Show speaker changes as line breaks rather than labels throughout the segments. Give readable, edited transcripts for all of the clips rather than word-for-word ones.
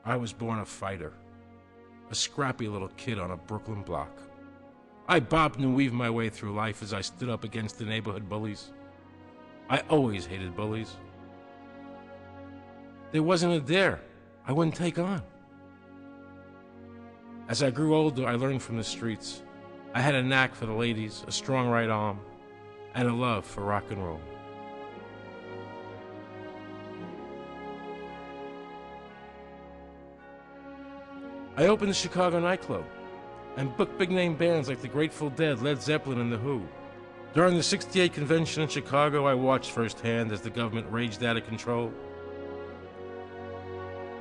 I was born a fighter, a scrappy little kid on a Brooklyn block. I bobbed and weaved my way through life as I stood up against the neighborhood bullies. I always hated bullies. There wasn't a dare I wouldn't take on. As I grew older, I learned from the streets. I had a knack for the ladies, a strong right arm, and a love for rock and roll. I opened the Chicago nightclub and booked big-name bands like the Grateful Dead, Led Zeppelin, and The Who. During the '68 convention in Chicago, I watched firsthand as the government raged out of control.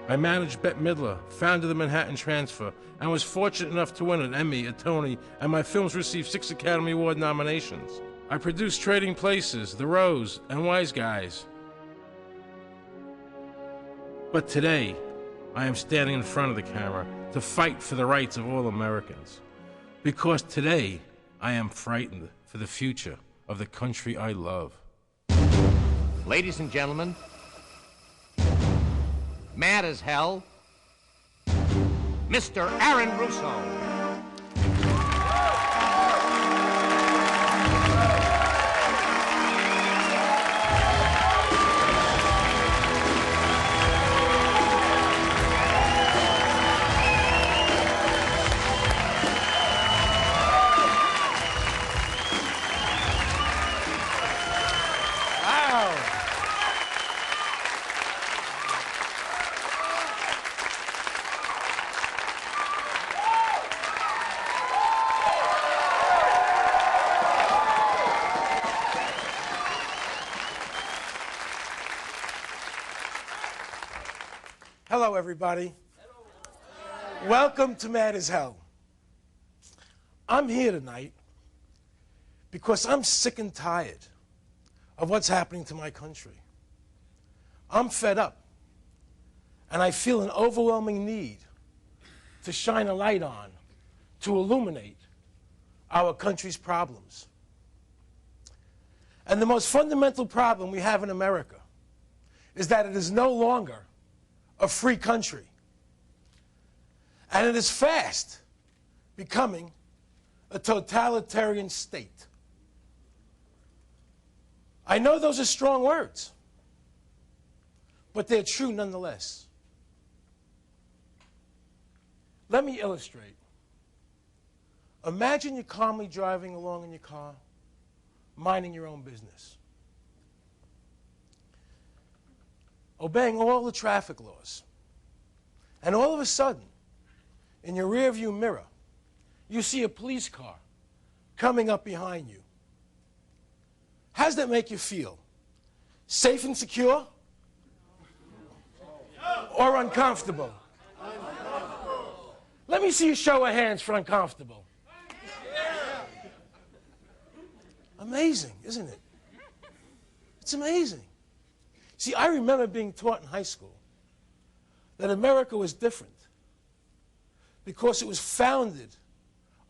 I managed Bette Midler, founded the Manhattan Transfer, and was fortunate enough to win an Emmy, a Tony, and my films received 6 Academy Award nominations. I produced Trading Places, The Rose, and Wise Guys. But today, I am standing in front of the camera to fight for the rights of all Americans. Because today, I am frightened for the future of the country I love.
Ladies and gentlemen, mad as hell, Mr. Aaron Russo.
Hello, everybody. Hello. Welcome to Mad as Hell. I'm here tonight because I'm sick and tired of what's happening to my country. I'm fed up, and I feel an overwhelming need to shine a light on, to illuminate our country's problems. And the most fundamental problem we have in America is that it is no longer a free country. And it is fast becoming a totalitarian state. I know those are strong words, but they're true nonetheless. Let me illustrate. Imagine you're calmly driving along in your car, minding your own business, obeying all the traffic laws. And all of a sudden, in your rearview mirror, you see a police car coming up behind you. How does that make you feel? Safe and secure? Or uncomfortable? Let me see a show of hands for uncomfortable. Amazing, isn't it? It's amazing. See, I remember being taught in high school that America was different because it was founded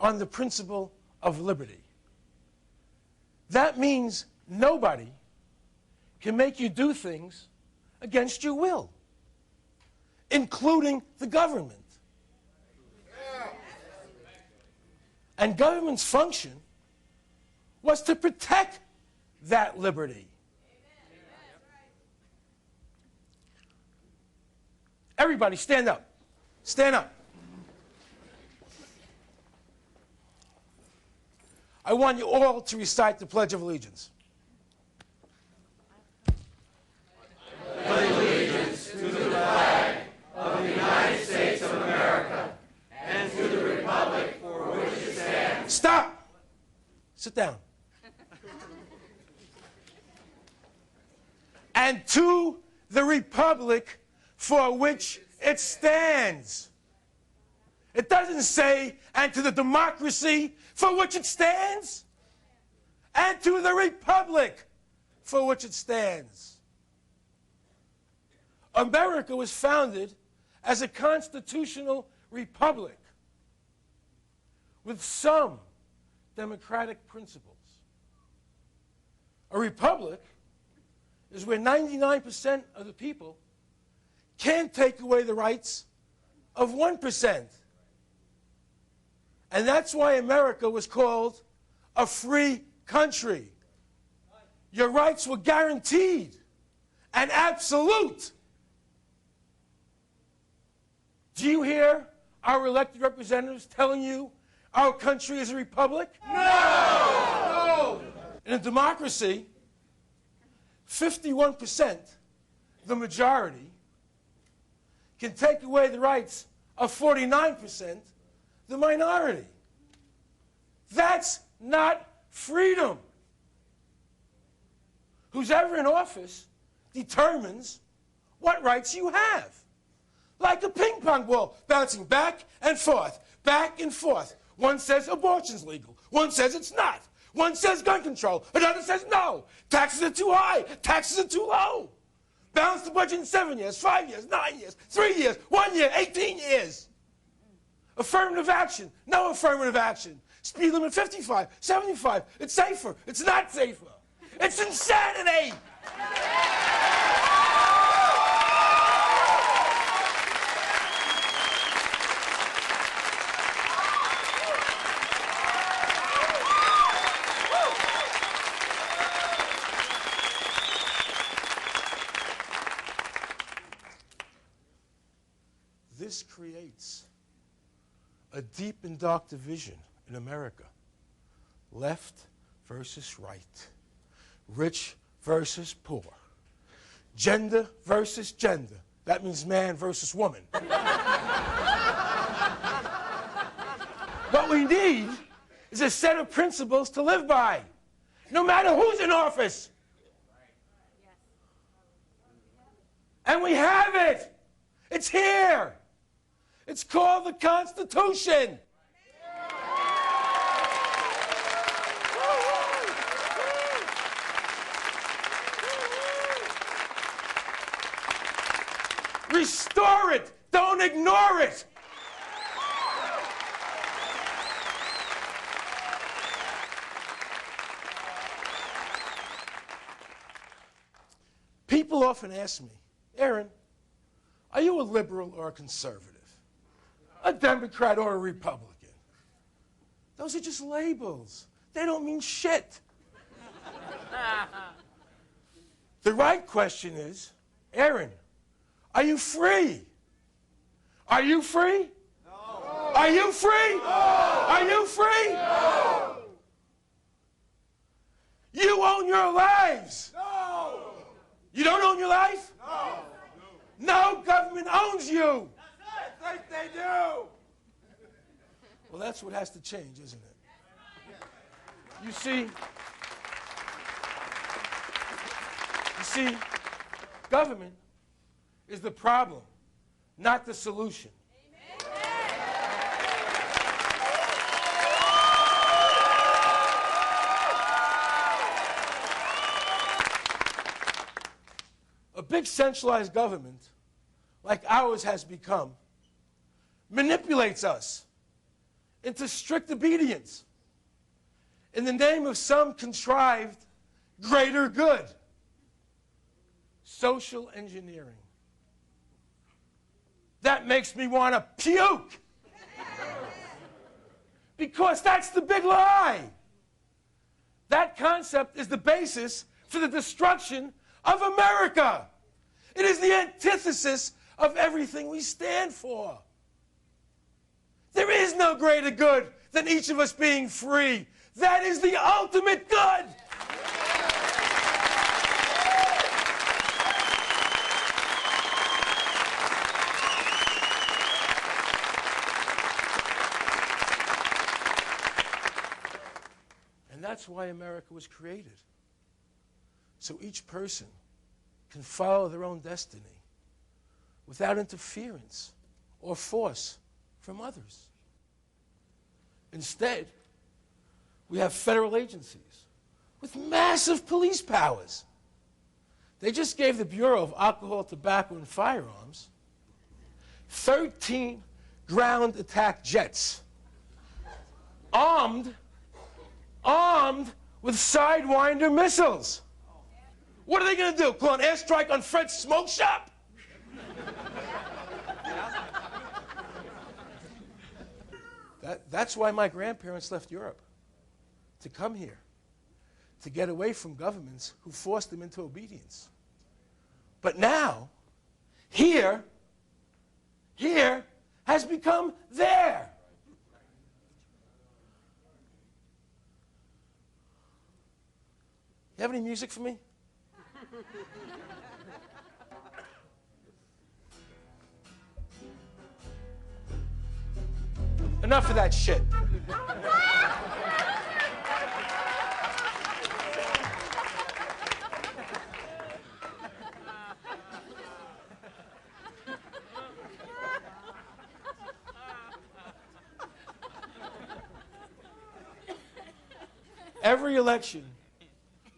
on the principle of liberty. That means nobody can make you do things against your will, including the government. And government's function was to protect that liberty. Everybody, stand up. Stand up. I want you all to recite the Pledge of Allegiance.
I pledge allegiance to the flag of the United States of America and to the republic for which it stands.
Stop! Sit down. And to the republic for which it stands. It doesn't say, and to the democracy for which it stands, and to the republic for which it stands. America was founded as a constitutional republic with some democratic principles. A republic is where 99% of the people can't take away the rights of 1%. And that's why America was called a free country. Your rights were guaranteed and absolute. Do you hear our elected representatives telling you our country is a republic? No! In a democracy, 51%, the majority, can take away the rights of 49%, the minority. That's not freedom. Who's ever in office determines what rights you have. Like a ping pong ball, bouncing back and forth, back and forth. One says abortion's legal. One says it's not. One says gun control. Another says no. Taxes are too high. Taxes are too low. Balance the budget in 7 years, 5 years, 9 years, 3 years, 1 year, 18 years. Affirmative action, no affirmative action. Speed limit 55, 75. It's safer. It's not safer. It's insanity. This creates a deep and dark division in America. Left versus right. Rich versus poor. Gender versus gender. That means man versus woman. What we need is a set of principles to live by, no matter who's in office. And we have it. It's here. It's called the Constitution. Restore it. Don't ignore it. People often ask me, Aaron, are you a liberal or a conservative? A Democrat or a Republican? Those are just labels. They don't mean shit. The right question is, Aaron, are you free? Are you free? No. Are you free? No. Are you free? No. You own your lives. No. You don't own your life? No. No government owns you.
That's right, they do.
Well, that's what has to change, isn't it? You see, government is the problem, not the solution. A big centralized government, like ours has become, manipulates us into strict obedience in the name of some contrived greater good. Social engineering. That makes me want to puke. Because that's the big lie. That concept is the basis for the destruction of America. It is the antithesis of everything we stand for. There is no greater good than each of us being free. That is the ultimate good. And that's why America was created. So each person can follow their own destiny without interference or force from others. Instead, we have federal agencies with massive police powers. They just gave the Bureau of Alcohol, Tobacco, and Firearms 13 ground attack jets, armed with Sidewinder missiles. What are they going to do? Pull an airstrike on Fred's smoke shop? That's why my grandparents left Europe, to come here, to get away from governments who forced them into obedience. But now, here has become there. You have any music for me? Enough of that shit. Every election,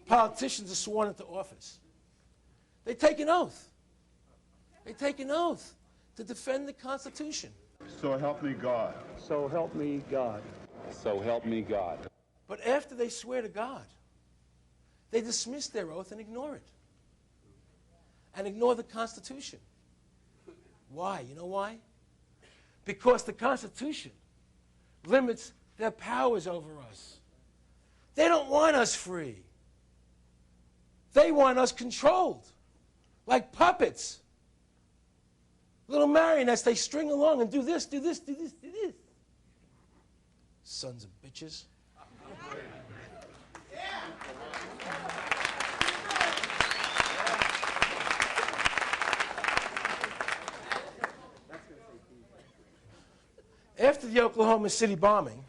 politicians are sworn into office. They take an oath. They take an oath to defend the Constitution.
So help me God.
So help me God.
So help me God.
But after they swear to God, they dismiss their oath and ignore it. And ignore the Constitution. Why? You know why? Because the Constitution limits their powers over us. They don't want us free. They want us controlled, like puppets. Little marionettes, they string along and do this, do this, do this, do this. Sons of bitches. After the Oklahoma City bombing,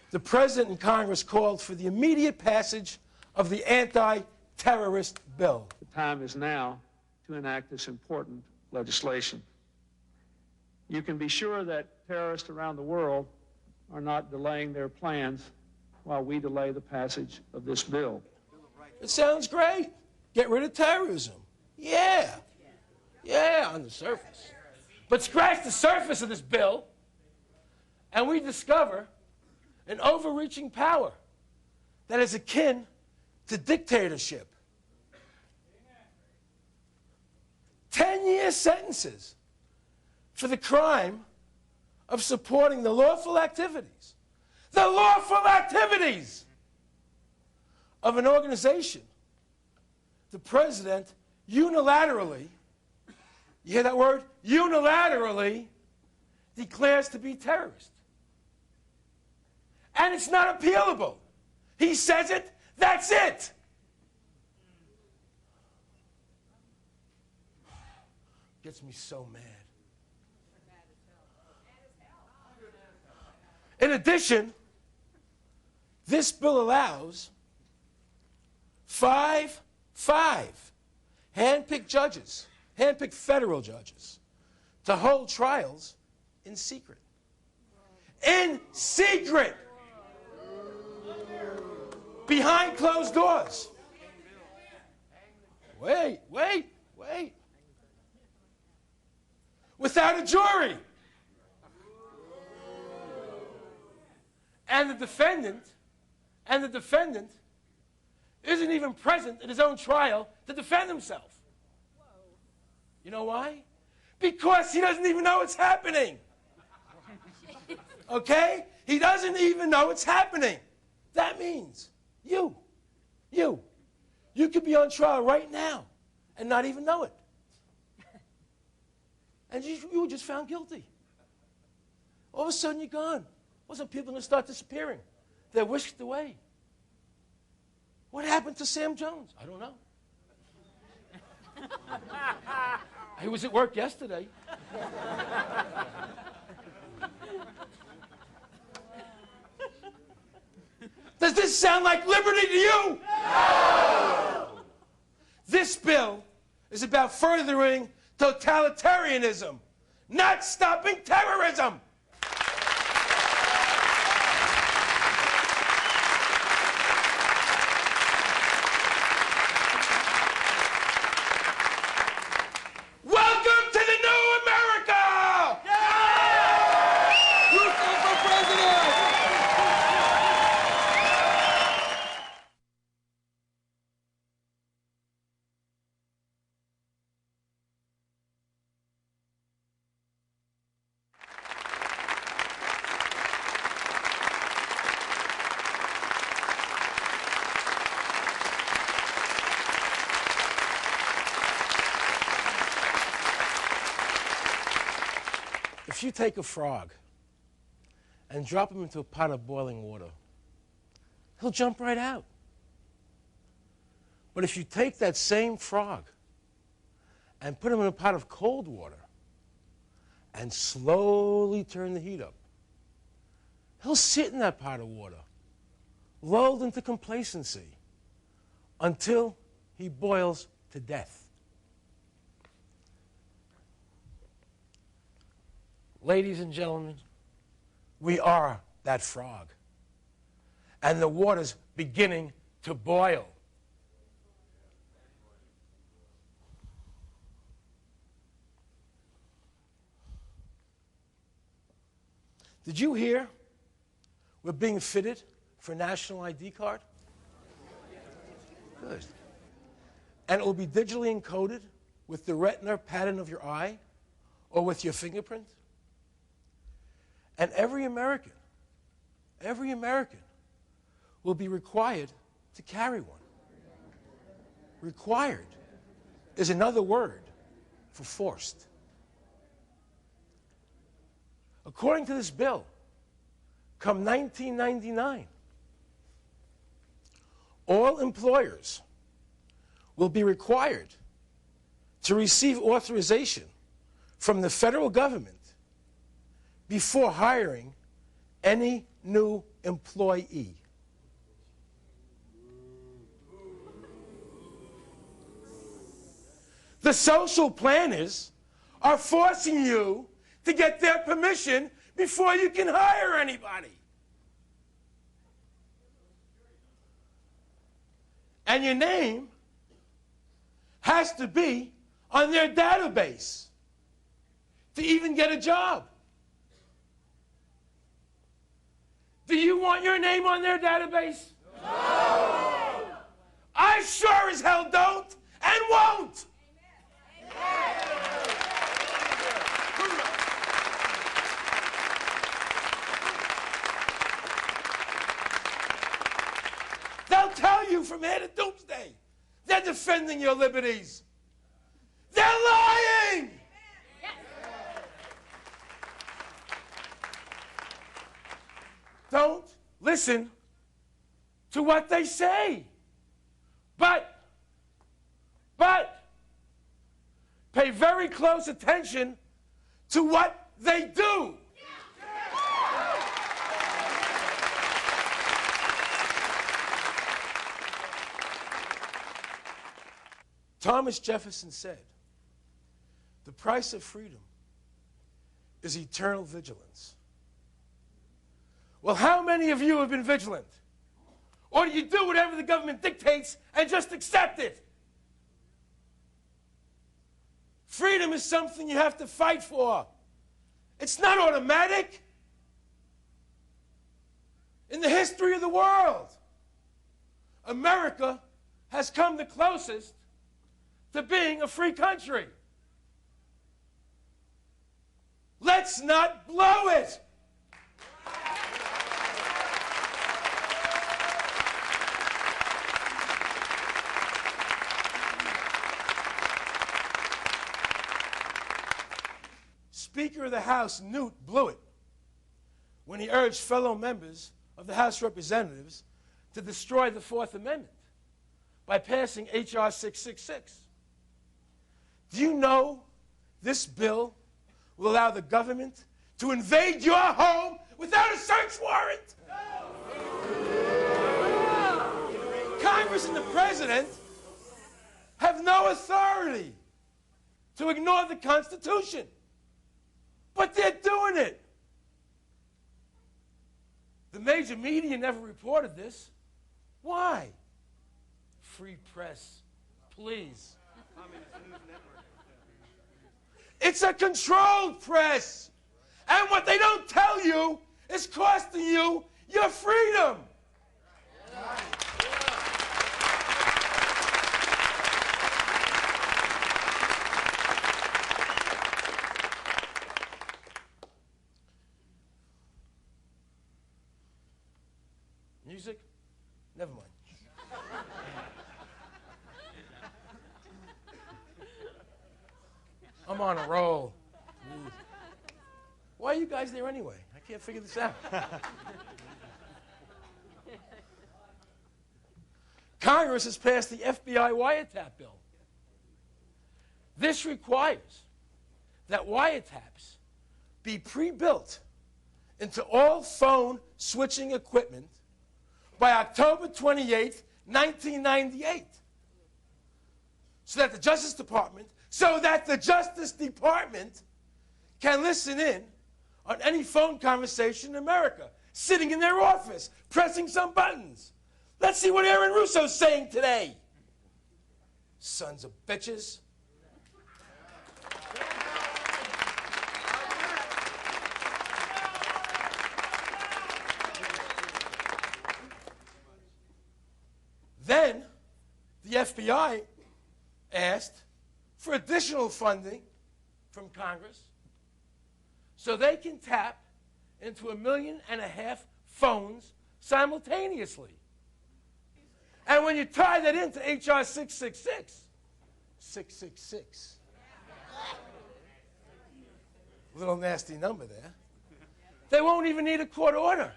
the President and Congress called for the immediate passage of the anti-terrorist bill.
The time is now to enact this important legislation. You can be sure that terrorists around the world are not delaying their plans while we delay the passage of this bill.
It sounds great. Get rid of terrorism. Yeah. Yeah, on the surface. But scratch the surface of this bill, and we discover an overreaching power that is akin to dictatorship. 10-year sentences for the crime of supporting the lawful activities of an organization the president unilaterally, you hear that word? Unilaterally declares to be terrorist. And it's not appealable. He says it, that's it. Gets me so mad. In addition, this bill allows five hand-picked judges, hand-picked federal judges, to hold trials in secret. In secret! Behind closed doors. Wait. Without a jury. And the defendant isn't even present at his own trial to defend himself. You know why? Because he doesn't even know it's happening. Okay? He doesn't even know it's happening. That means you could be on trial right now and not even know it. And you were just found guilty. All of a sudden you're gone. All of a sudden people are going to start disappearing. They're whisked away. What happened to Sam Jones? I don't know. He was at work yesterday. Does this sound like liberty to you? No! This bill is about furthering totalitarianism, not stopping terrorism. Welcome to the new America! Russo for president! If you take a frog and drop him into a pot of boiling water, he'll jump right out. But if you take that same frog and put him in a pot of cold water and slowly turn the heat up, he'll sit in that pot of water, lulled into complacency, until he boils to death. Ladies and gentlemen, we are that frog. And the water's beginning to boil. Did you hear we're being fitted for National ID card? Good. And it will be digitally encoded with the retina pattern of your eye or with your fingerprint. And every American will be required to carry one. Required is another word for forced. According to this bill, come 1999, all employers will be required to receive authorization from the federal government before hiring any new employee. The social planners are forcing you to get their permission before you can hire anybody. And your name has to be on their database to even get a job. Do you want your name on their database? No! I sure as hell don't and won't. They'll tell you from here to doomsday they're defending your liberties. They're lying! Don't listen to what they say. But pay very close attention to what they do. Thomas Jefferson said, "The price of freedom is eternal vigilance." Well, how many of you have been vigilant? Or do you do whatever the government dictates and just accept it? Freedom is something you have to fight for. It's not automatic. In the history of the world, America has come the closest to being a free country. Let's not blow it. Speaker of the House Newt blew it when he urged fellow members of the House of Representatives to destroy the Fourth Amendment by passing H.R. 666. Do you know this bill will allow the government to invade your home without a search warrant? Congress and the President have no authority to ignore the Constitution. But they're doing it. The major media never reported this. Why? Free press, please. It's a controlled press. And what they don't tell you is costing you your freedom. Music? Never mind. I'm on a roll. Why are you guys there anyway? I can't figure this out. Congress has passed the FBI wiretap bill. This requires that wiretaps be pre-built into all phone switching equipment by October 28, 1998. So that the Justice Department can listen in on any phone conversation in America, sitting in their office, pressing some buttons. Let's see what Aaron Russo's saying today. Sons of bitches. Then the FBI asked for additional funding from Congress so they can tap into 1.5 million phones simultaneously. And when you tie that into HR 666, little nasty number there, they won't even need a court order.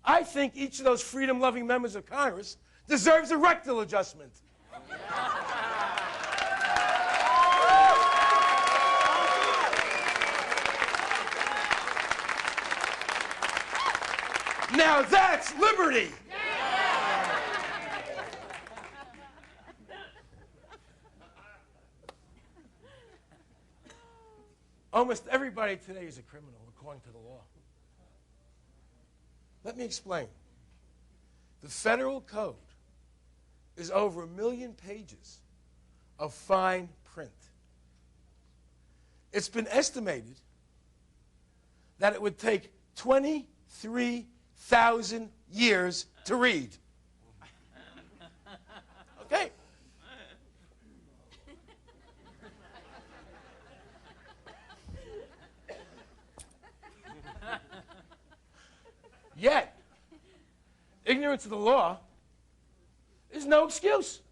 I think each of those freedom-loving members of Congress deserves a rectal adjustment. Now that's liberty. Almost everybody today is a criminal, according to the law. Let me explain. The federal code is over 1 million pages of fine print. It's been estimated that it would take 23,000 years to read. Okay. Yet, ignorance of the law is no excuse.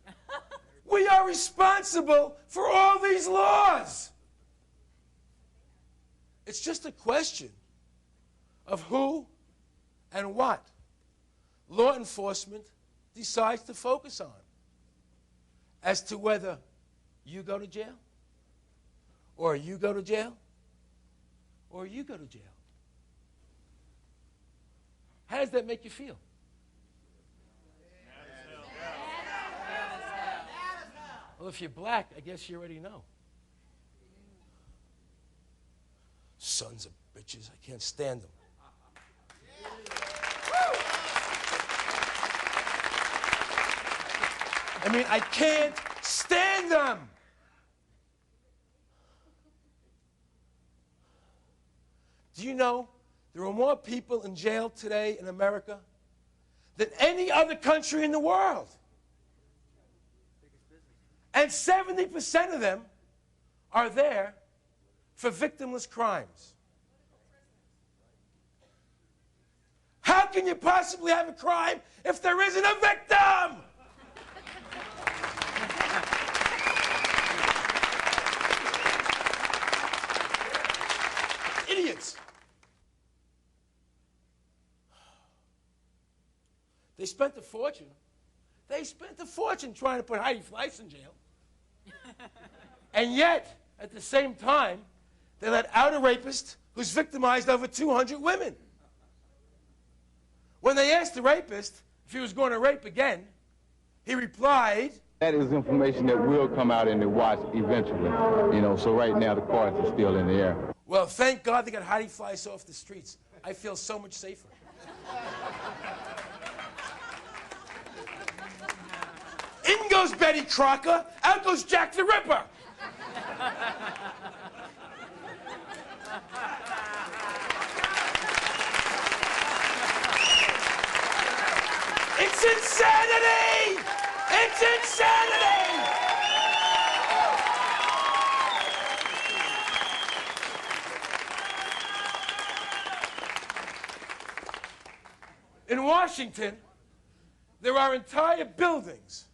We are responsible for all these laws. It's just a question of who and what law enforcement decides to focus on as to whether you go to jail, or you go to jail, or you go to jail. How does that make you feel? Well, if you're black, I guess you already know. Sons of bitches, I can't stand them. I mean, I can't stand them. Do you know there are more people in jail today in America than any other country in the world? And 70% of them are there for victimless crimes. How can you possibly have a crime if there isn't a victim? Idiots. They spent a fortune. They spent a fortune trying to put Heidi Fleiss in jail. And yet, at the same time, they let out a rapist who's victimized over 200 women. When they asked the rapist if he was going to rape again, he replied,
That is information that will come out in the watch eventually. You know, so right now the cards are still in the air.
well, thank God they got Heidi Fleiss off the streets. I feel so much safer. In goes Betty Crocker, out goes Jack the Ripper. It's insanity! It's insanity! In Washington, there are entire buildings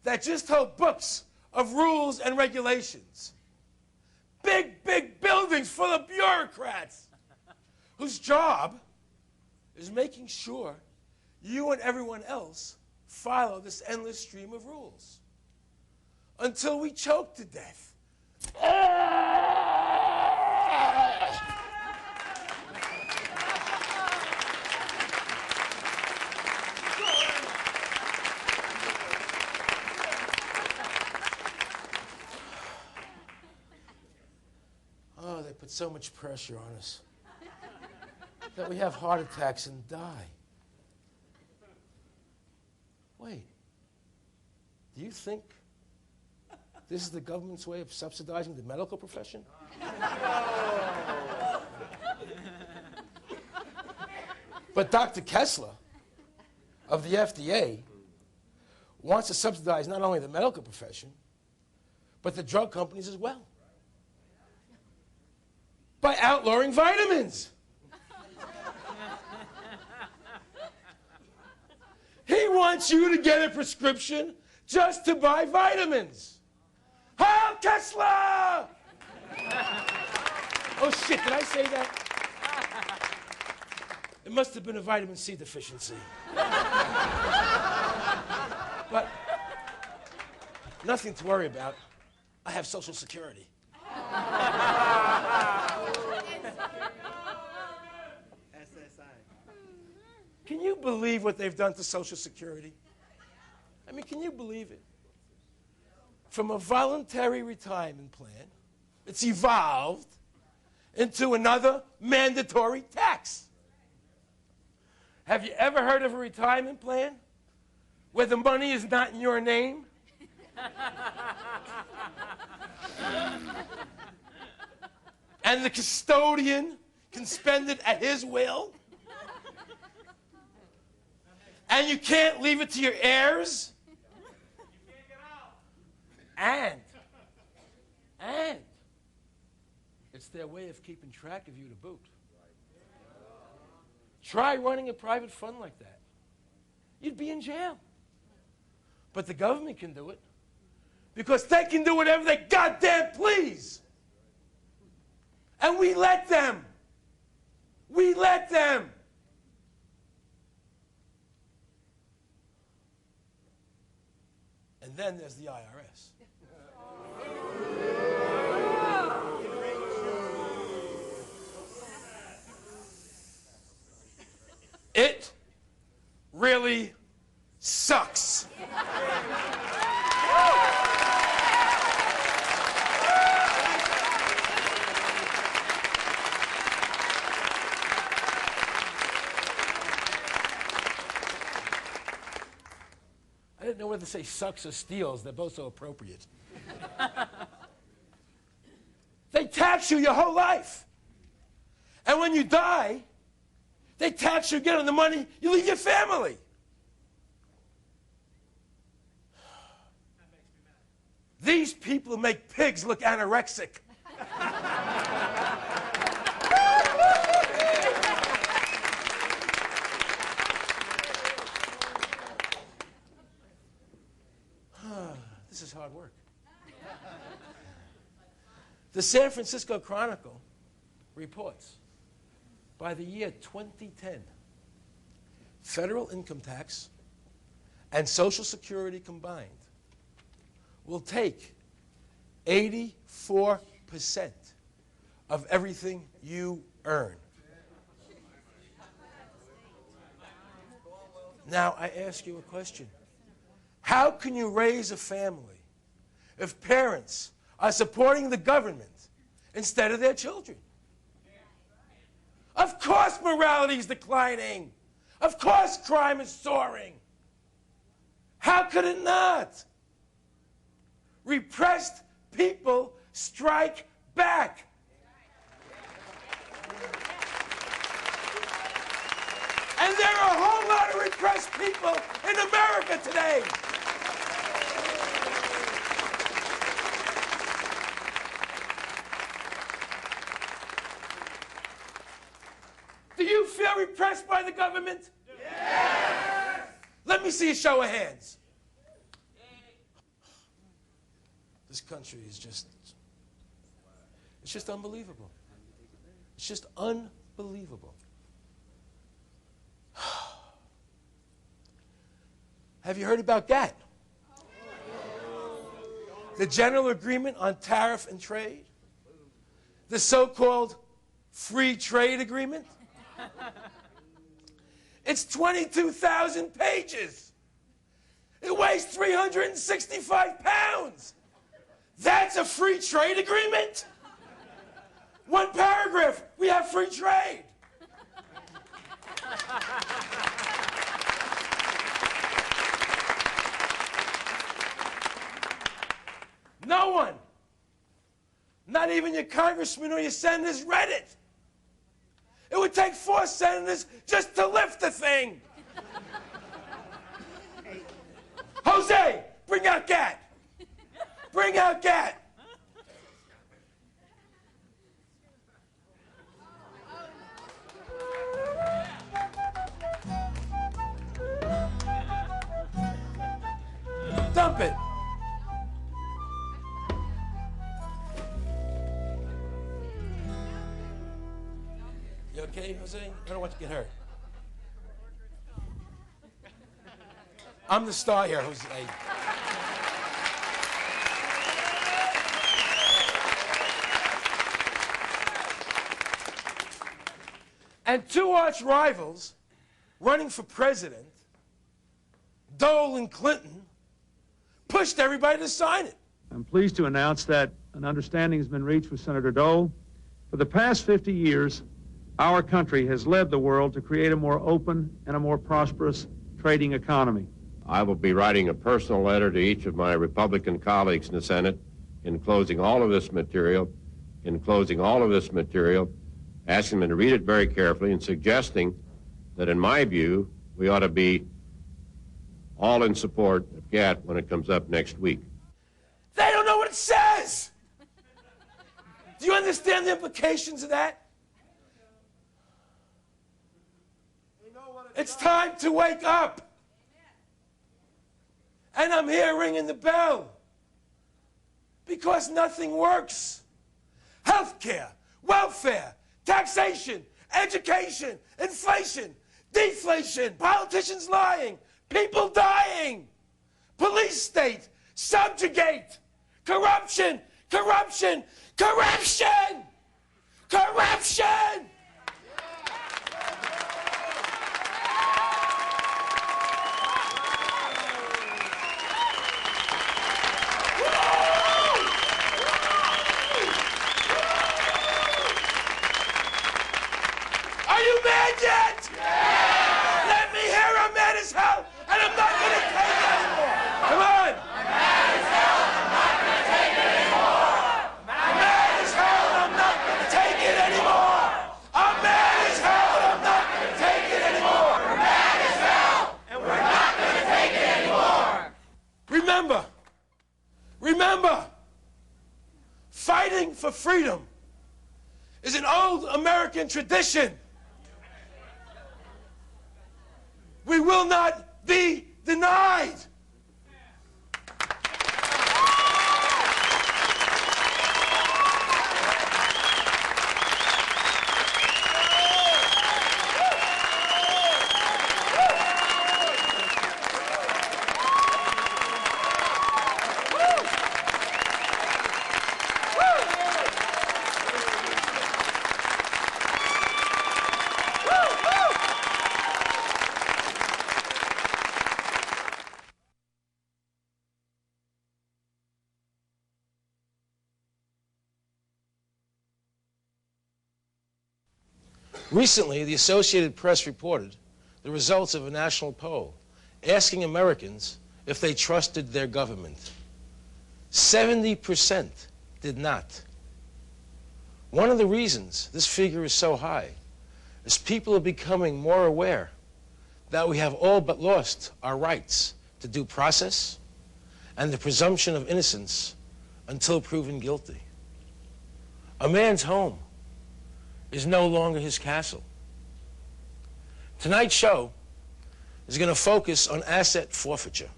that just hold books of rules and regulations. big, big buildings full of bureaucrats whose job is making sure you and everyone else follow this endless stream of rules until we choke to death. Oh, they put so much pressure on us that we have heart attacks and die. Wait, do you think this is the government's way of subsidizing the medical profession? But Dr. Kessler of the FDA wants to subsidize not only the medical profession, but the drug companies as well, by outlawing vitamins. He wants you to get a prescription just to buy vitamins. Heil Kessler! Oh shit, did I say that? It must have been a vitamin C deficiency. But nothing to worry about. I have Social Security. Can you believe what they've done to Social Security? I mean, can you believe it? From a voluntary retirement plan, it's evolved into another mandatory tax. Have you ever heard of a retirement plan where the money is not in your name? And the custodian can spend it at his will? And you can't leave it to your heirs? And it's their way of keeping track of you to boot. Try running a private fund like that. You'd be in jail. But the government can do it because they can do whatever they goddamn please. And we let them. We let them. And then there's the IRS. It really sucks. I didn't know whether to say sucks or steals. They're both so appropriate. They tax you your whole life. And when you die, they tax you again on the money you leave your family. These people make pigs look anorexic. This is hard work. The San Francisco Chronicle reports by the year 2010, federal income tax and Social Security combined will take 84% of everything you earn. Now, I ask you a question. How can you raise a family if parents are supporting the government instead of their children? Of course morality is declining. Of course crime is soaring. How could it not? Repressed people strike back. And there are a whole lot of repressed people in America today. Do you feel repressed by the government? Yes! Let me see a show of hands. This country is It's just unbelievable. It's just unbelievable. Have you heard about GATT? The General Agreement on Tariff and Trade? The so-called Free Trade Agreement? It's 22,000 pages. It weighs 365 pounds. That's a free trade agreement? One paragraph, we have free trade. No one, not even your congressman or your senators, read it. It would take 4 senators just to lift the thing. Jose, bring out GATT. Bring out GATT. Dump it. You okay, Jose? I don't want you to get hurt. I'm the star here, Jose. And 2 arch rivals running for president, Dole and Clinton, pushed everybody to sign it.
I'm pleased to announce that an understanding has been reached with Senator Dole. For the past 50 years, our country has led the world to create a more open and a more prosperous trading economy.
I will be writing a personal letter to each of my Republican colleagues in the Senate, enclosing all of this material, asking them to read it very carefully and suggesting that, in my view, we ought to be all in support of GATT when it comes up next week.
They don't know what it says. Do you understand the implications of that? It's time to wake up. And I'm here ringing the bell because nothing works. Healthcare, welfare, taxation, education, inflation, deflation, politicians lying, people dying, police state, subjugate, corruption, corruption, corruption, corruption. Are you mad yet? Yeah. Let me hear I'm mad as hell, and I'm not going to take it anymore. Come on. I'm mad as hell, and I'm not going to take it anymore. I'm mad as hell, and I'm not going to take it anymore. I'm mad as hell, and I'm not going to take it anymore. We're mad as hell, and we're not going to take it anymore. Remember, fighting for freedom is an old American tradition. We will not be denied. Recently, the Associated Press reported the results of a national poll asking Americans if they trusted their government. 70% did not. One of the reasons this figure is so high is people are becoming more aware that we have all but lost our rights to due process and the presumption of innocence until proven guilty. A man's home is no longer his castle. Tonight's show is going to focus on asset forfeiture.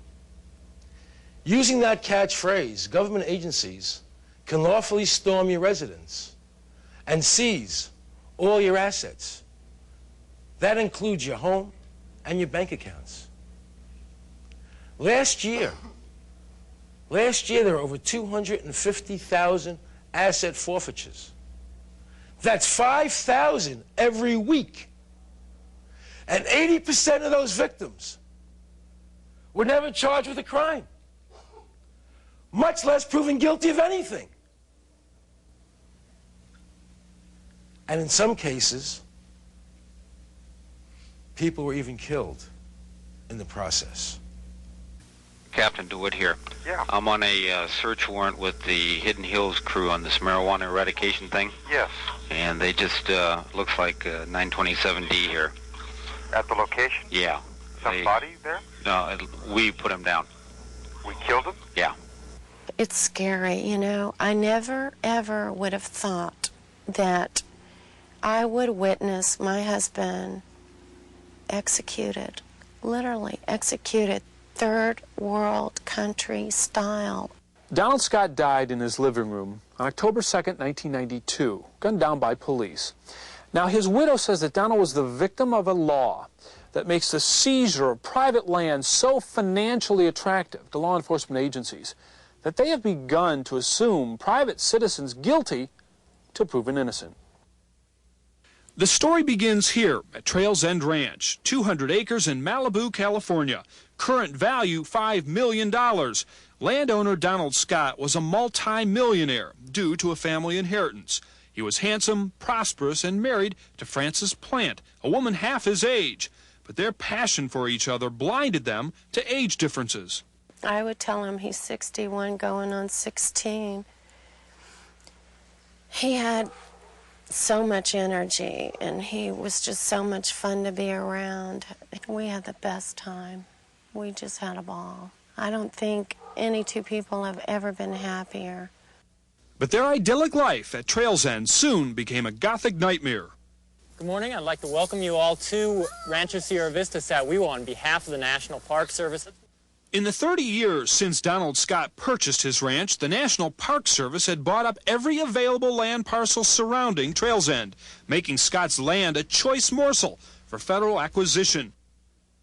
Using that catchphrase, government agencies can lawfully storm your residence and seize all your assets. That includes your home and your bank accounts. Last year, there were over 250,000 asset forfeitures. That's 5,000 every week. And 80% of those victims were never charged with a crime, much less proven guilty of anything. And in some cases, people were even killed in the process.
Captain DeWitt here.
Yeah.
I'm on a search warrant with the Hidden Hills crew on this marijuana eradication thing.
Yes.
And they just, looks like 927D here.
At the location?
Yeah.
Some body there?
No, we put him down.
We killed him?
Yeah.
It's scary, you know. I never, ever would have thought that I would witness my husband executed, literally executed, third world country style.
Donald Scott died in his living room on October 2nd, 1992, gunned down by police. Now, his widow says that Donald was the victim of a law that makes the seizure of private land so financially attractive to law enforcement agencies that they have begun to assume private citizens guilty till proven innocent.
The story begins here at Trails End Ranch, 200 acres in Malibu, California. Current value, $5 million. Landowner Donald Scott was a multi-millionaire due to a family inheritance. He was handsome, prosperous, and married to Frances Plant, a woman half his age. But their passion for each other blinded them to age differences.
I would tell him he's 61 going on 16. He had so much energy, and he was just so much fun to be around. We had the best time. We just had a ball. I don't think any two people have ever been happier.
But their idyllic life at Trails End soon became a Gothic nightmare.
Good morning. I'd like to welcome you all to Rancho Sierra Vista Sat Weewoo on behalf of the National Park Service.
In the 30 years since Donald Scott purchased his ranch, the National Park Service had bought up every available land parcel surrounding Trails End, making Scott's land a choice morsel for federal acquisition.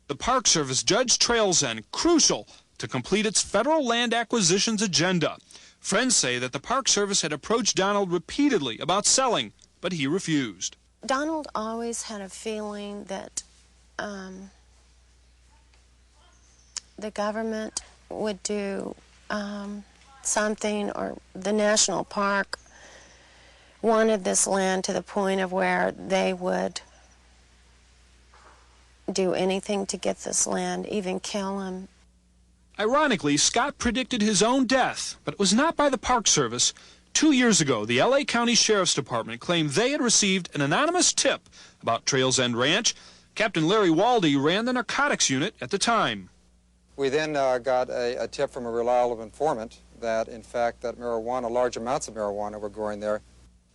The Park Service judged Trails End crucial to complete its federal land acquisitions agenda. Friends say that the Park Service had approached Donald repeatedly about selling, but he refused.
Donald always had a feeling that the government would do something, or the national park wanted this land to the point of where they would do anything to get this land, even kill him.
Ironically, Scott predicted his own death, but it was not by the Park Service. 2 years ago, the L.A. County Sheriff's Department claimed they had received an anonymous tip about Trails End Ranch. Captain Larry Waldy ran the narcotics unit at the time.
We then got a tip from a reliable informant that, in fact, that marijuana, large amounts of marijuana were growing there.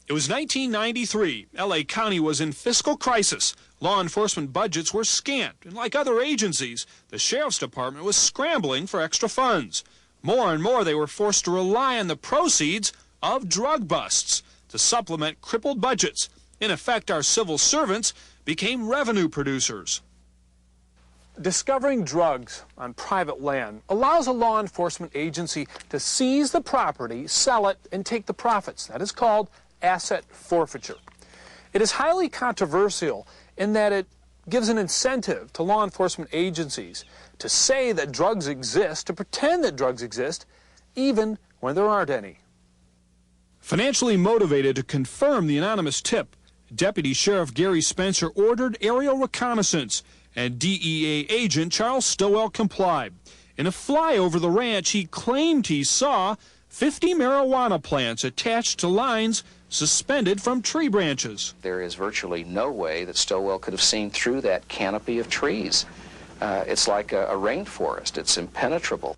It was 1993. L.A. County was in fiscal crisis. Law enforcement budgets were scant, and like other agencies, the Sheriff's Department was scrambling for extra funds. More and more, they were forced to rely on the proceeds of drug busts to supplement crippled budgets. In effect, our civil servants became revenue producers.
Discovering drugs on private land allows a law enforcement agency to seize the property, sell it, and take the profits. That is called asset forfeiture. It is highly controversial in that it gives an incentive to law enforcement agencies to say that drugs exist, to pretend that drugs exist, even when there aren't any.
Financially motivated to confirm the anonymous tip, Deputy Sheriff Gary Spencer ordered aerial reconnaissance, and DEA agent Charles Stowell complied. In a fly over the ranch, he claimed he saw 50 marijuana plants attached to lines suspended from tree branches.
There is virtually no way that Stowell could have seen through that canopy of trees. It's like a rainforest. It's impenetrable.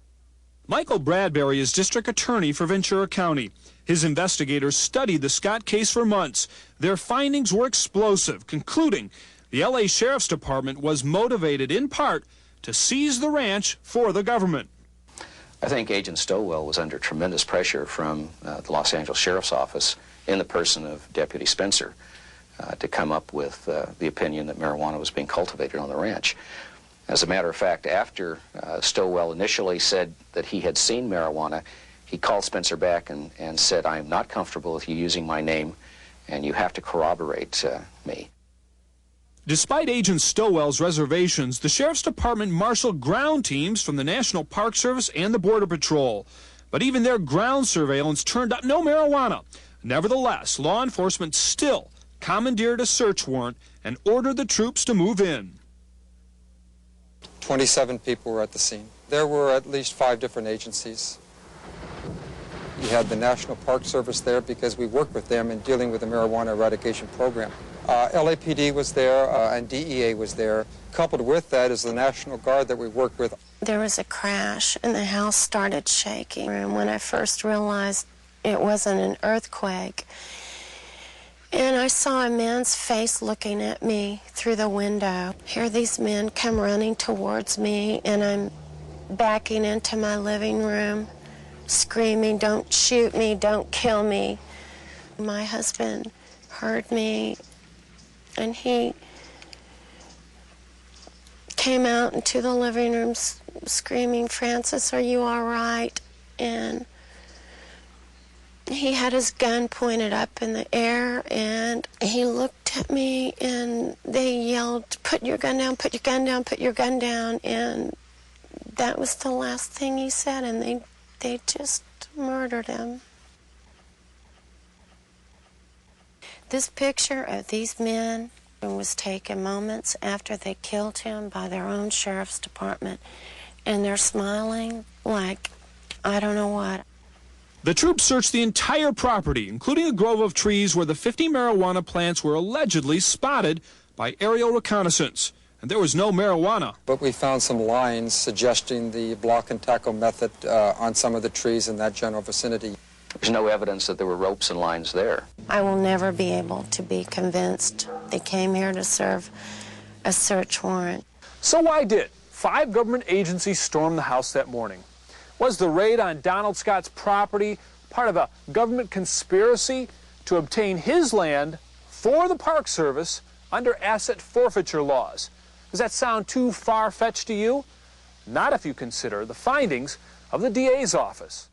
Michael Bradbury is district attorney for Ventura County. His investigators studied the Scott case for months. Their findings were explosive, concluding the L.A. Sheriff's Department was motivated in part to seize the ranch for the government.
I think Agent Stowell was under tremendous pressure from the Los Angeles Sheriff's Office in the person of Deputy Spencer to come up with the opinion that marijuana was being cultivated on the ranch. As a matter of fact, after Stowell initially said that he had seen marijuana, he called Spencer back and said, "I am not comfortable with you using my name, and you have to corroborate me."
Despite Agent Stowell's reservations, the Sheriff's Department marshaled ground teams from the National Park Service and the Border Patrol. But even their ground surveillance turned up no marijuana. Nevertheless, law enforcement still commandeered a search warrant and ordered the troops to move in.
27 people were at the scene. There were at least 5 different agencies. You had the National Park Service there because we worked with them in dealing with the marijuana eradication program. LAPD was there and DEA was there. Coupled with that is the National Guard that we worked with.
There was a crash and the house started shaking. And when I first realized it wasn't an earthquake, and I saw a man's face looking at me through the window. Here these men come running towards me, and I'm backing into my living room, screaming, "Don't shoot me, don't kill me." My husband heard me, and he came out into the living room screaming, "Francis, are you all right?" And he had his gun pointed up in the air, and he looked at me, and they yelled, "Put your gun down, put your gun down, put your gun down." And that was the last thing he said, and they just murdered him. This picture of these men was taken moments after they killed him by their own sheriff's department, and they're smiling like, I don't know what.
The troops searched the entire property, including a grove of trees where the 50 marijuana plants were allegedly spotted by aerial reconnaissance. And there was no marijuana.
But we found some lines suggesting the block and tackle method on some of the trees in that general vicinity.
There's no evidence that there were ropes and lines there.
I will never be able to be convinced they came here to serve a search warrant.
So why did 5 government agencies storm the house that morning? Was the raid on Donald Scott's property part of a government conspiracy to obtain his land for the Park Service under asset forfeiture laws? Does that sound too far-fetched to you? Not if you consider the findings of the DA's office.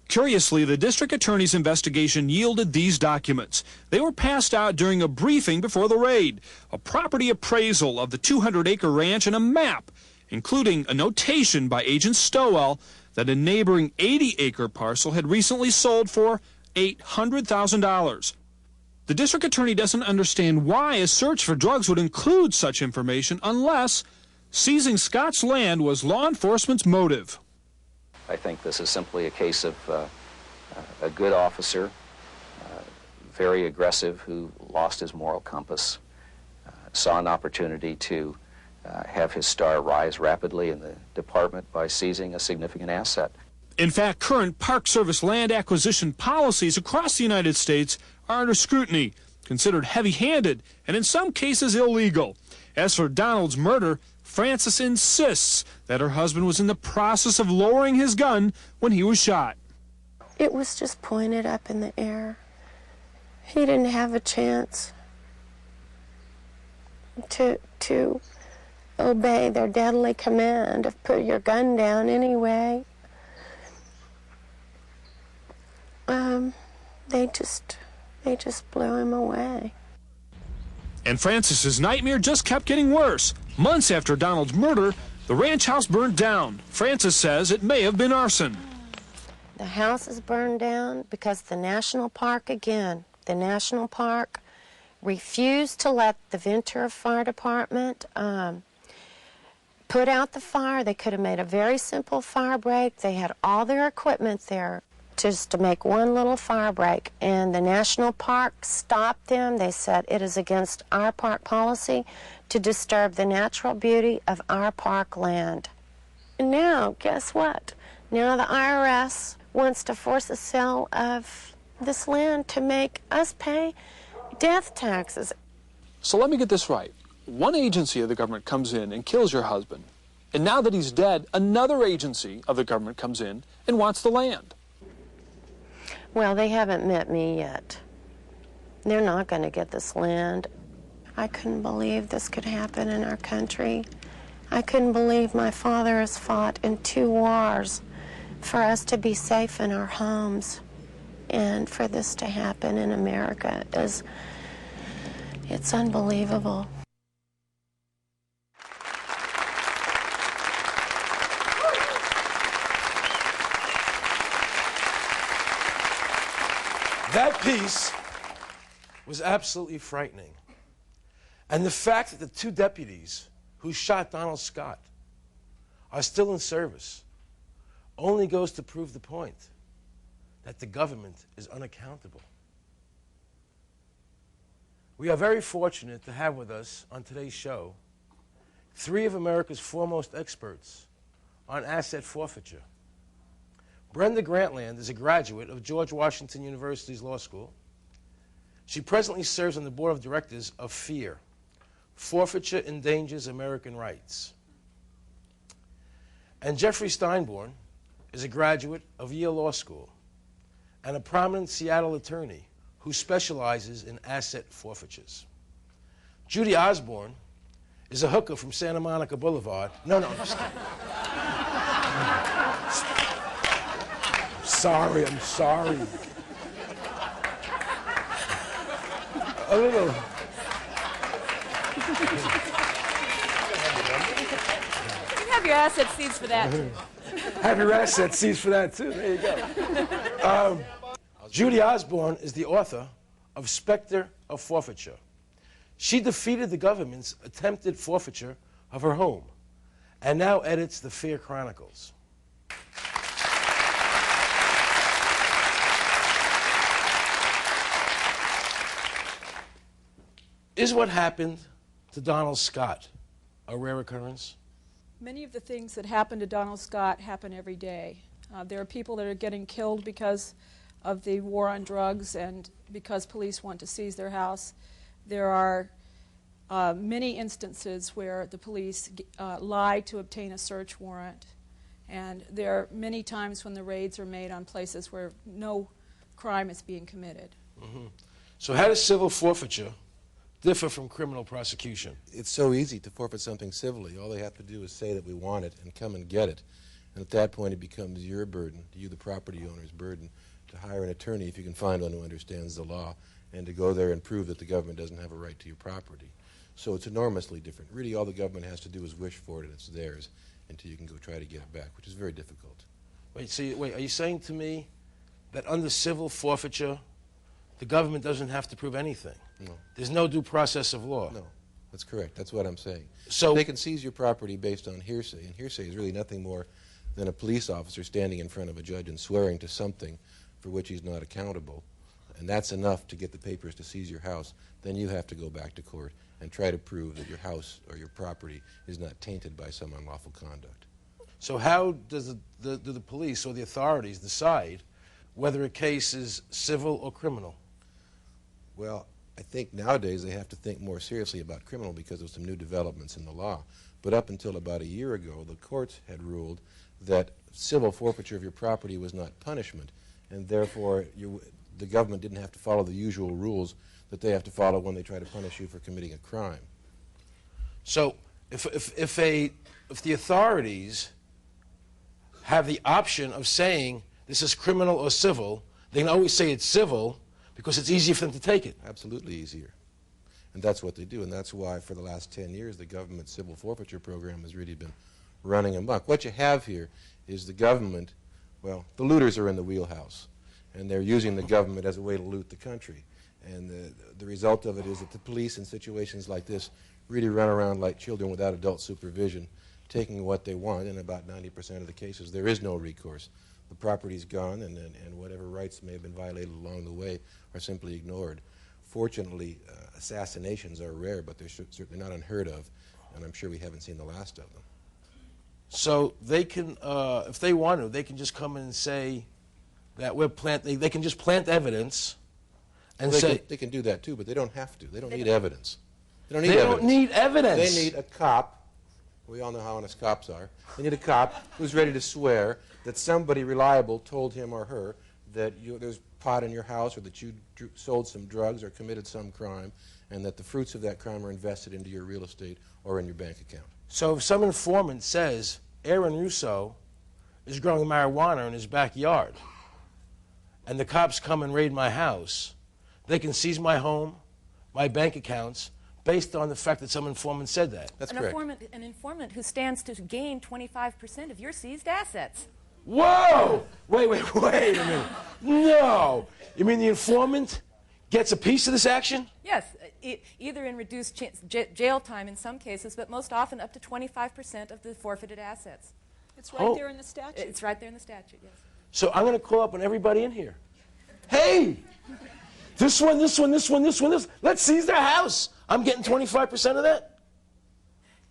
Curiously, the district attorney's investigation yielded these documents. They were passed out during a briefing before the raid, a property appraisal of the 200-acre ranch and a map, including a notation by Agent Stowell that a neighboring 80-acre parcel had recently sold for $800,000. The district attorney doesn't understand why a search for drugs would include such information unless seizing Scott's land was law enforcement's motive.
I think this is simply a case of a good officer, very aggressive, who lost his moral compass, saw an opportunity to have his star rise rapidly in the department by seizing a significant asset.
In fact, current Park Service land acquisition policies across the United States are under scrutiny, considered heavy-handed, and in some cases illegal. As for Donald's murder, Frances insists that her husband was in the process of lowering his gun when he was shot.
It was just pointed up in the air. He didn't have a chance to obey their deadly command of put your gun down anyway. They just blew him away.
And Frances's nightmare just kept getting worse. Months after Donald's murder, the ranch house burned down. Frances says it may have been arson.
The house is burned down because the national park refused to let the Ventura Fire Department put out the fire. They could have made a very simple fire break. They had all their equipment there just to make one little fire break, and the national park stopped them. They said it is against our park policy to disturb the natural beauty of our park land. And now, guess what? Now the IRS wants to force a sale of this land to make us pay death taxes.
So let me get this right. One agency of the government comes in and kills your husband. And now that he's dead, another agency of the government comes in and wants the land.
Well, they haven't met me yet. They're not going to get this land. I couldn't believe this could happen in our country. I couldn't believe my father has fought in 2 wars for us to be safe in our homes. And for this to happen in America it's unbelievable.
That piece was absolutely frightening. And the fact that the 2 deputies who shot Donald Scott are still in service only goes to prove the point that the government is unaccountable. We are very fortunate to have with us on today's show 3 of America's foremost experts on asset forfeiture. Brenda Grantland is a graduate of George Washington University's Law School. She presently serves on the board of directors of FEAR, Forfeiture Endangers American Rights. And Jeffrey Steinborn is a graduate of Yale Law School and a prominent Seattle attorney who specializes in asset forfeitures. Judy Osborne is a hooker from Santa Monica Boulevard. No, I'm just kidding. I'm sorry. A little.
You have your asset seeds for that, too.
Have your asset seeds for that, too. There you go. Judy Osborne is the author of Spectre of Forfeiture. She defeated the government's attempted forfeiture of her home and now edits the FEAR Chronicles. Is what happened to Donald Scott a rare occurrence?
Many of the things that happen to Donald Scott happen every day. There are people that are getting killed because of the war on drugs and because police want to seize their house. There are many instances where the police lie to obtain a search warrant. And there are many times when the raids are made on places where no crime is being committed.
Mm-hmm. So how does civil forfeiture differ from criminal prosecution?
It's so easy to forfeit something civilly. All they have to do is say that we want it and come and get it. And at that point it becomes your burden, you the property owner's burden, to hire an attorney if you can find one who understands the law and to go there and prove that the government doesn't have a right to your property. So it's enormously different. Really all the government has to do is wish for it and it's theirs until you can go try to get it back, which is very difficult.
Wait, are you saying to me that under civil forfeiture the government doesn't have to prove anything?
No.
There's no due process of law?
No, that's correct. That's what I'm saying.
So
they can seize your property based on hearsay, and hearsay is really nothing more than a police officer standing in front of a judge and swearing to something for which he's not accountable. And that's enough to get the papers to seize your house. Then you have to go back to court and try to prove that your house or your property is not tainted by some unlawful conduct.
So how does do the police or the authorities decide whether a case is civil or criminal?
Well, I think nowadays they have to think more seriously about criminal because of some new developments in the law. But up until about a year ago, the courts had ruled that civil forfeiture of your property was not punishment, and therefore the government didn't have to follow the usual rules that they have to follow when they try to punish you for committing a crime.
So if the authorities have the option of saying this is criminal or civil, they can always say it's civil because it's easier for them to take it.
Absolutely easier. And that's what they do, and that's why for the last 10 years the government civil forfeiture program has really been running amok. What you have here is the government, well, the looters are in the wheelhouse, and they're using the government as a way to loot the country. And the result of it is that the police in situations like this really run around like children without adult supervision, taking what they want. In about 90% of the cases there is no recourse. The property's gone, and whatever rights may have been violated along the way are simply ignored. Fortunately, assassinations are rare, but they're certainly not unheard of, and I'm sure we haven't seen the last of them.
So they can, if they want to, they can just come in and say that they can just plant evidence and say...
They can do that too, but they don't have to. They don't need evidence.
They don't need evidence.
They need a cop We all know how honest cops are. They need a cop who's ready to swear that somebody reliable told him or her that there's pot in your house, or that you sold some drugs or committed some crime, and that the fruits of that crime are invested into your real estate or in your bank account.
So if some informant says Aaron Russo is growing marijuana in his backyard, and the cops come and raid my house, they can seize my home, my bank accounts, based on the fact that some informant said that.
That's correct.
An informant who stands to gain 25% of your seized assets.
Whoa! Wait a minute. No! You mean the informant gets a piece of this action?
Yes, either in reduced jail time in some cases, but most often up to 25% of the forfeited assets.
It's right there in the statute.
It's right there in the statute, yes.
So I'm going to call up on everybody in here. Hey! This one. Let's seize their house. I'm getting 25% of that?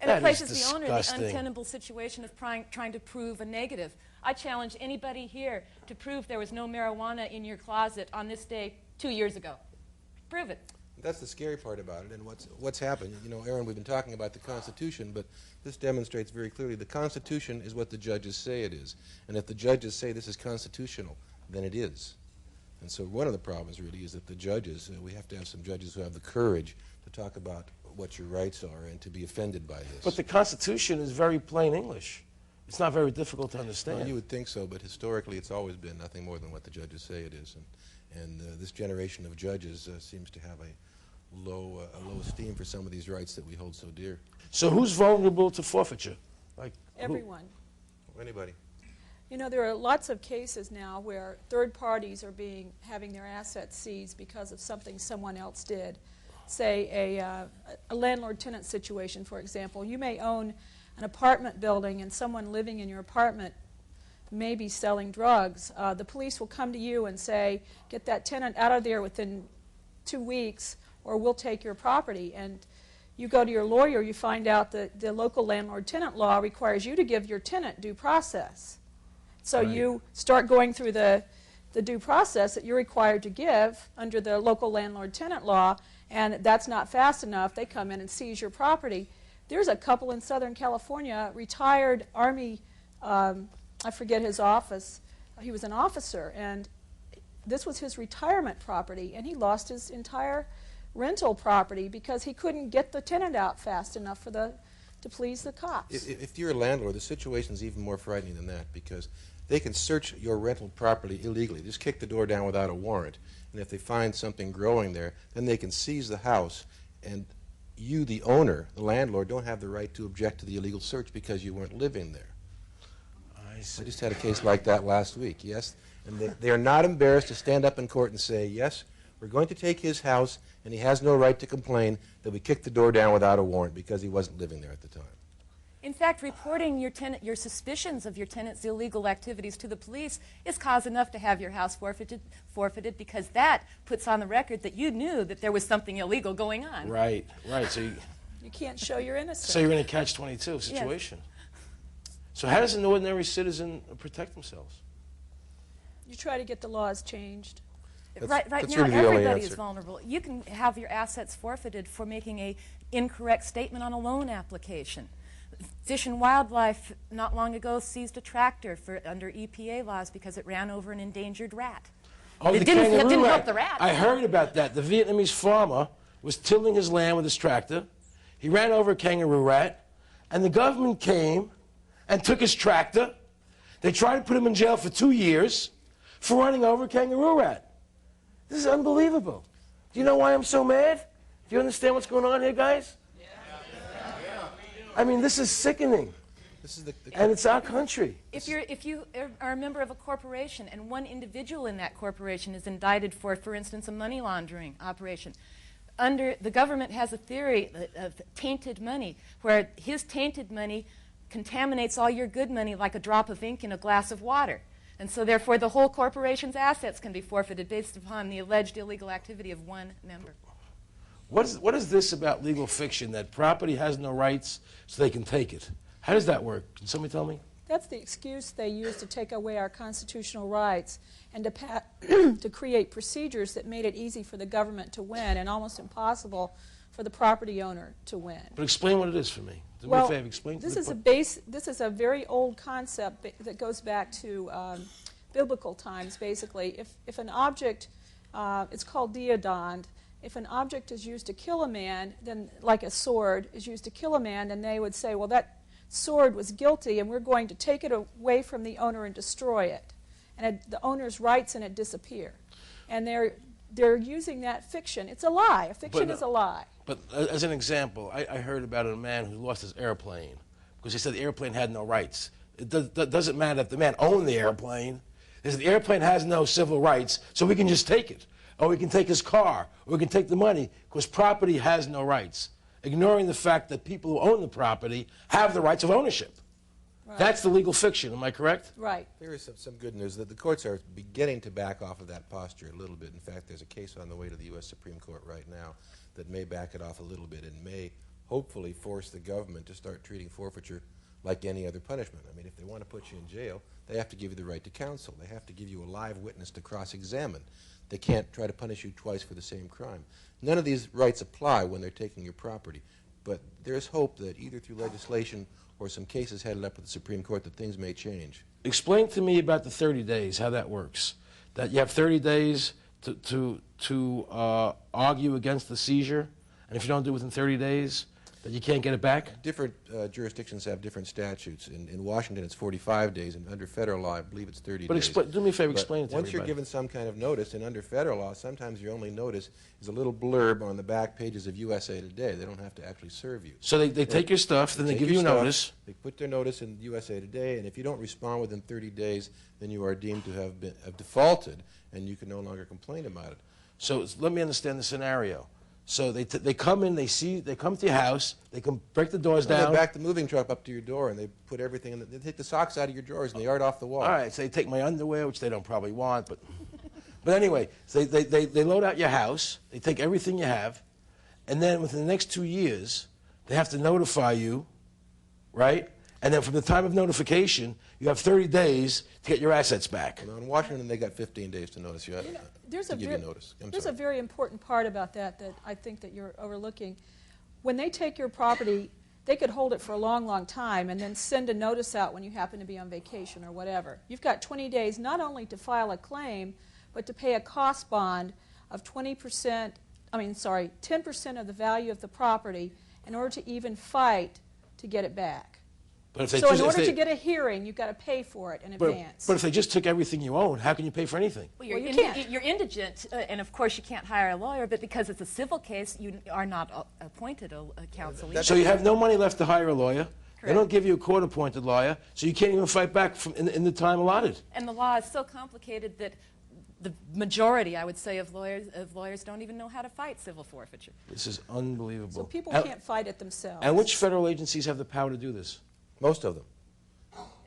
And it places the owner in the untenable situation of trying to prove a negative. I challenge anybody here to prove there was no marijuana in your closet on this day 2 years ago. Prove it.
That's the scary part about it, and what's happened. You know, Aaron, we've been talking about the Constitution, but this demonstrates very clearly the Constitution is what the judges say it is. And if the judges say this is constitutional, then it is. And so one of the problems really is that the judges, we have to have some judges who have the courage to talk about what your rights are and to be offended by this.
But the Constitution is very plain English. It's not very difficult to understand.
Well, you would think so, but historically it's always been nothing more than what the judges say it is. And this generation of judges seems to have a low esteem for some of these rights that we hold so dear.
So who's vulnerable to forfeiture? Like
everyone.
Or anybody.
You know, there are lots of cases now where third parties are having their assets seized because of something someone else did. Say a landlord-tenant situation, for example. You may own an apartment building and someone living in your apartment may be selling drugs. The police will come to you and say, get that tenant out of there within 2 weeks or we'll take your property. And you go to your lawyer, you find out that the local landlord-tenant law requires you to give your tenant due process. So you start going through the due process that you're required to give under the local landlord-tenant law, and that's not fast enough. They come in and seize your property. There's a couple in Southern California, retired Army, I forget his office. He was an officer, and this was his retirement property, and he lost his entire rental property because he couldn't get the tenant out fast enough to please the cops.
If you're a landlord, the situation's even more frightening than that, because they can search your rental property illegally, just kick the door down without a warrant. And if they find something growing there, then they can seize the house, and you, the owner, the landlord, don't have the right to object to the illegal search because you weren't living there. I just had a case like that last week, yes? And they are not embarrassed to stand up in court and say, yes, we're going to take his house, and he has no right to complain that we kicked the door down without a warrant because he wasn't living there at the time.
In fact, reporting your suspicions of your tenant's illegal activities to the police is cause enough to have your house forfeited because that puts on the record that you knew that there was something illegal going on.
Right. So
you can't show your innocence.
So you're in a catch-22 situation. Yes. So how does an ordinary citizen protect themselves?
You try to get the laws changed.
Right now, everybody is vulnerable. You can have your assets forfeited for making an incorrect statement on a loan application. Fish and Wildlife not long ago seized a tractor under EPA laws because it ran over an endangered rat.
Oh,
it didn't help the rat.
I heard about that. The Vietnamese farmer was tilling his land with his tractor. He ran over a kangaroo rat, and the government came and took his tractor. They tried to put him in jail for 2 years for running over a kangaroo rat. This is unbelievable. Do you know why I'm so mad? Do you understand what's going on here, guys? I mean, this is sickening. This is and it's our country.
If you are a member of a corporation and one individual in that corporation is indicted for instance, a money laundering operation, the government has a theory of tainted money, where his tainted money contaminates all your good money like a drop of ink in a glass of water. And so therefore the whole corporation's assets can be forfeited based upon the alleged illegal activity of one member.
What is this about legal fiction, that property has no rights so they can take it? How does that work? Can somebody tell me?
That's the excuse they use to take away our constitutional rights and to create procedures that made it easy for the government to win and almost impossible for the property owner to win.
But explain what it is for me.
Do me a favor, explain
this
to
is
the
this is a very old concept that goes back to biblical times, basically. If an object, it's called deodond, if an object is used to kill a man, then like a sword is used to kill a man, then they would say, well, that sword was guilty and we're going to take it away from the owner and destroy it. And the owner's rights in it disappear. And they're using that fiction. It's a lie. A fiction is a lie.
But as an example, I heard about a man who lost his airplane because he said the airplane had no rights. It doesn't matter if the man owned the airplane. He said the airplane has no civil rights, so we can just take it. Or we can take his car, or we can take the money, because property has no rights, ignoring the fact that people who own the property have the rights of ownership. Right. That's the legal fiction, am I correct?
Right.
There is some good news that the courts are beginning to back off of that posture a little bit. In fact, there's a case on the way to the U.S. Supreme Court right now that may back it off a little bit and may hopefully force the government to start treating forfeiture like any other punishment. I mean, if they want to put you in jail, they have to give you the right to counsel. They have to give you a live witness to cross-examine. They can't try to punish you twice for the same crime. None of these rights apply when they're taking your property. But there's hope that either through legislation or some cases headed up at the Supreme Court that things may change.
Explain to me about the 30 days, how that works. That you have 30 days to argue against the seizure, and if you don't do it within 30 days, that you can't get it back?
Different jurisdictions have different statutes. In Washington, it's 45 days, and under federal law, I believe it's 30 days.
But do me a favor, explain it to
once
everybody.
you're given some kind of notice, and under federal law, sometimes your only notice is a little blurb on the back pages of USA Today. They don't have to actually serve you.
So they take your stuff, then they give you notice.
They put their notice in USA Today, and if you don't respond within 30 days, then you are deemed to have defaulted, and you can no longer complain about it.
So let me understand the scenario. So they come in, they come to your house, they come break the doors down.
They back the moving truck up to your door, and they put everything in. They take the socks out of your drawers and the art off the wall.
All right, so they take my underwear, which they don't probably want, but anyway, so they load out your house, they take everything you have, and then within the next 2 years, they have to notify you, right? And then from the time of notification, you have 30 days to get your assets back.
Well, in Washington, they got 15 days to notice you.
There's
a
very important part about that I think that you're overlooking. When they take your property, they could hold it for a long, long time and then send a notice out when you happen to be on vacation or whatever. You've got 20 days not only to file a claim, but to pay a cost bond of 10% of the value of the property in order to even fight to get it back. So in order to get a hearing, you've got to pay for it in advance.
But if they just took everything you own, how can you pay for anything?
Well, you're indigent, and of course you can't hire a lawyer, but because it's a civil case, you are not appointed a counsel.
So you have no money left to hire a lawyer.
Correct.
They don't give you a court-appointed lawyer, so you can't even fight back in the time allotted.
And the law is so complicated that the majority, I would say, of lawyers don't even know how to fight civil forfeiture.
This is unbelievable.
So people can't fight it themselves.
And which federal agencies have the power to do this?
Most of them.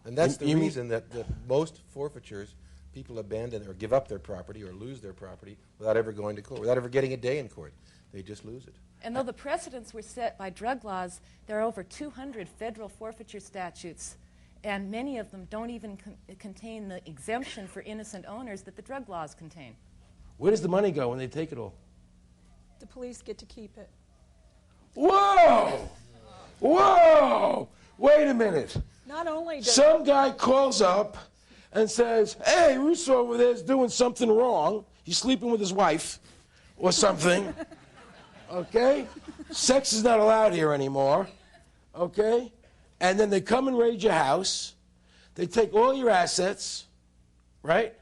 And that's the reason that most forfeitures, people abandon or give up their property or lose their property without ever going to court, without ever getting a day in court. They just lose it.
And though the precedents were set by drug laws, there are over 200 federal forfeiture statutes, and many of them don't even contain the exemption for innocent owners that the drug laws contain.
Where does the money go when they take it all?
The police get to keep it.
Whoa! Whoa! Wait a minute.
Not only does
some guy calls up and says, hey, Russo over there is doing something wrong. He's sleeping with his wife or something. Okay? Sex is not allowed here anymore. Okay? And then they come and raid your house. They take all your assets, right?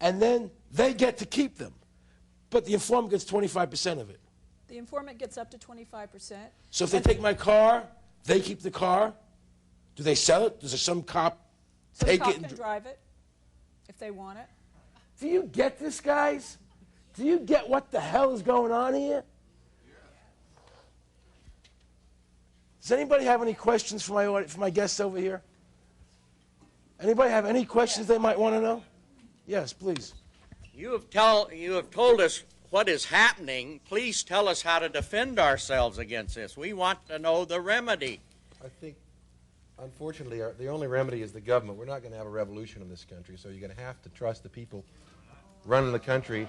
And then they get to keep them. But the informant gets 25% of it.
The informant gets up to 25%.
So if they take my car, they keep the car? Do they sell it? Does some cop take it?
Some cop can drive it if they want it.
Do you get this, guys? Do you get what the hell is going on here? Does anybody have any questions for my guests over here? Anybody have any questions they might want to know? Yes, please.
You have told us what is happening. Please tell us how to defend ourselves against this. We want to know the remedy.
I think, unfortunately, the only remedy is the government. We're not going to have a revolution in this country, so you're going to have to trust the people running the country